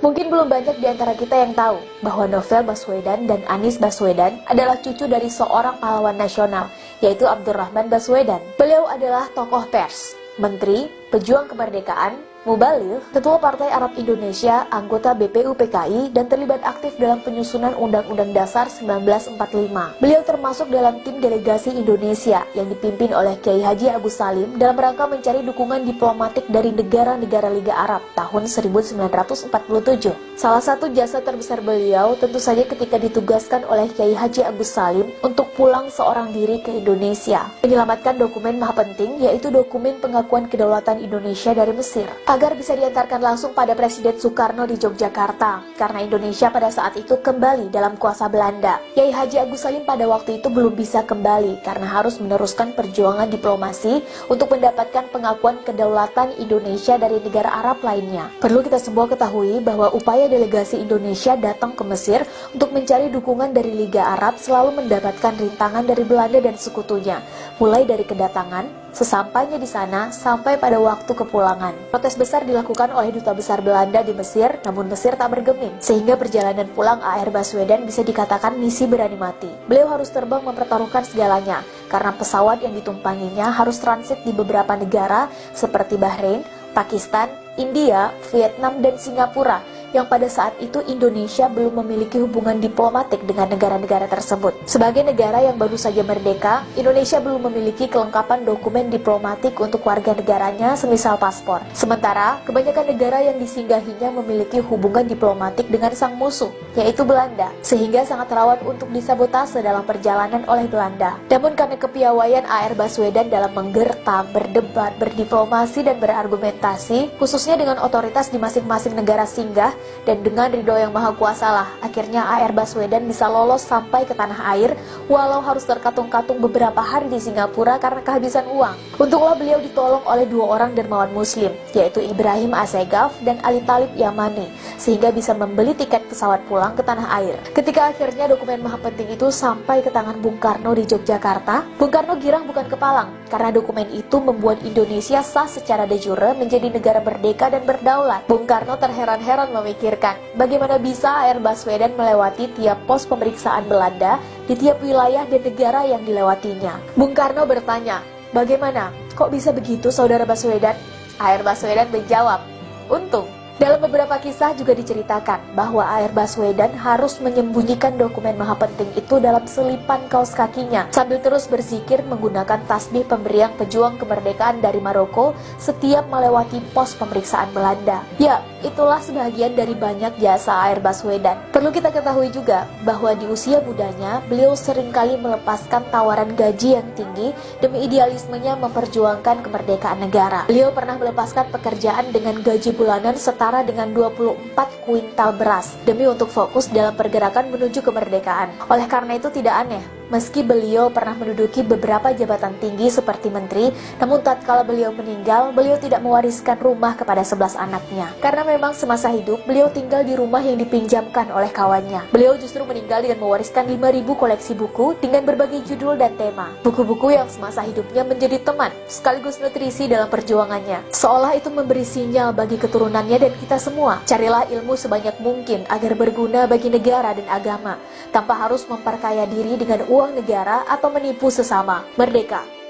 Mungkin belum banyak di antara kita yang tahu bahwa Novel Baswedan dan Anies Baswedan adalah cucu dari seorang pahlawan nasional, yaitu Abdurrahman Baswedan. Beliau adalah tokoh pers, menteri, pejuang kemerdekaan, mubaligh, ketua Partai Arab Indonesia, anggota BPUPKI, dan terlibat aktif dalam penyusunan Undang-Undang Dasar 1945. Beliau termasuk dalam tim delegasi Indonesia yang dipimpin oleh Kiai Haji Agus Salim dalam rangka mencari dukungan diplomatik dari negara-negara Liga Arab tahun 1947. Salah satu jasa terbesar beliau tentu saja ketika ditugaskan oleh Kiai Haji Agus Salim untuk pulang seorang diri ke Indonesia, menyelamatkan dokumen maha penting, yaitu dokumen pengakuan kedaulatan Indonesia dari Mesir, agar bisa diantarkan langsung pada Presiden Soekarno di Yogyakarta, karena Indonesia pada saat itu kembali dalam kuasa Belanda. Kiai Haji Agus Salim pada waktu itu belum bisa kembali karena harus meneruskan perjuangan diplomasi untuk mendapatkan pengakuan kedaulatan Indonesia dari negara Arab lainnya. Perlu kita semua ketahui bahwa upaya delegasi Indonesia datang ke Mesir untuk mencari dukungan dari Liga Arab selalu mendapatkan rintangan dari Belanda dan sekutunya, mulai dari kedatangan, sesampainya di sana, sampai pada waktu kepulangan. Protes besar dilakukan oleh Duta Besar Belanda di Mesir, namun Mesir tak bergeming, sehingga perjalanan pulang AR Baswedan bisa dikatakan misi berani mati. Beliau harus terbang mempertaruhkan segalanya, karena pesawat yang ditumpanginya harus transit di beberapa negara seperti Bahrain, Pakistan, India, Vietnam, dan Singapura, yang pada saat itu Indonesia belum memiliki hubungan diplomatik dengan negara-negara tersebut. Sebagai negara yang baru saja merdeka, Indonesia belum memiliki kelengkapan dokumen diplomatik untuk warga negaranya semisal paspor. Sementara, kebanyakan negara yang disinggahinya memiliki hubungan diplomatik dengan sang musuh, yaitu Belanda, sehingga sangat rawan untuk disabotase dalam perjalanan oleh Belanda. Namun karena kepiawaian AR Baswedan dalam menggerta, berdebat, berdiplomasi, dan berargumentasi, khususnya dengan otoritas di masing-masing negara singgah, dan dengan ridho yang maha kuasa lah, akhirnya AR Baswedan bisa lolos sampai ke tanah air, walau harus terkatung-katung beberapa hari di Singapura karena kehabisan uang. Untunglah beliau ditolong oleh dua orang dermawan muslim, yaitu Ibrahim Assegaf dan Ali Talib Yamani, sehingga bisa membeli tiket pesawat pulang ke tanah air. Ketika akhirnya dokumen maha penting itu sampai ke tangan Bung Karno di Yogyakarta, Bung Karno girang bukan kepalang, karena dokumen itu membuat Indonesia sah secara de jure menjadi negara merdeka dan berdaulat. Bung Karno terheran-heran memikirkan bagaimana bisa AR Baswedan melewati tiap pos pemeriksaan Belanda di tiap wilayah dan negara yang dilewatinya. Bung Karno bertanya, "Bagaimana? Kok bisa begitu, Saudara Baswedan?" AR Baswedan menjawab, "Untung." Dalam beberapa kisah juga diceritakan bahwa AR Baswedan harus menyembunyikan dokumen maha penting itu dalam selipan kaos kakinya sambil terus berzikir menggunakan tasbih pemberian pejuang kemerdekaan dari Maroko setiap melewati pos pemeriksaan Belanda. Ya, itulah sebagian dari banyak jasa AR Baswedan. Perlu kita ketahui juga bahwa di usia mudanya beliau seringkali melepaskan tawaran gaji yang tinggi demi idealismenya memperjuangkan kemerdekaan negara. Beliau pernah melepaskan pekerjaan dengan gaji bulanan setara dengan 24 kuintal beras demi untuk fokus dalam pergerakan menuju kemerdekaan. Oleh karena itu tidak aneh meski beliau pernah menduduki beberapa jabatan tinggi seperti menteri, namun tatkala beliau meninggal, beliau tidak mewariskan rumah kepada 11 anaknya. Karena memang semasa hidup, beliau tinggal di rumah yang dipinjamkan oleh kawannya. Beliau justru meninggal dengan mewariskan 5.000 koleksi buku dengan berbagai judul dan tema. Buku-buku yang semasa hidupnya menjadi teman, sekaligus nutrisi dalam perjuangannya. Seolah itu memberi sinyal bagi keturunannya dan kita semua. Carilah ilmu sebanyak mungkin agar berguna bagi negara dan agama, tanpa harus memperkaya diri dengan uang negara atau menipu sesama. Merdeka!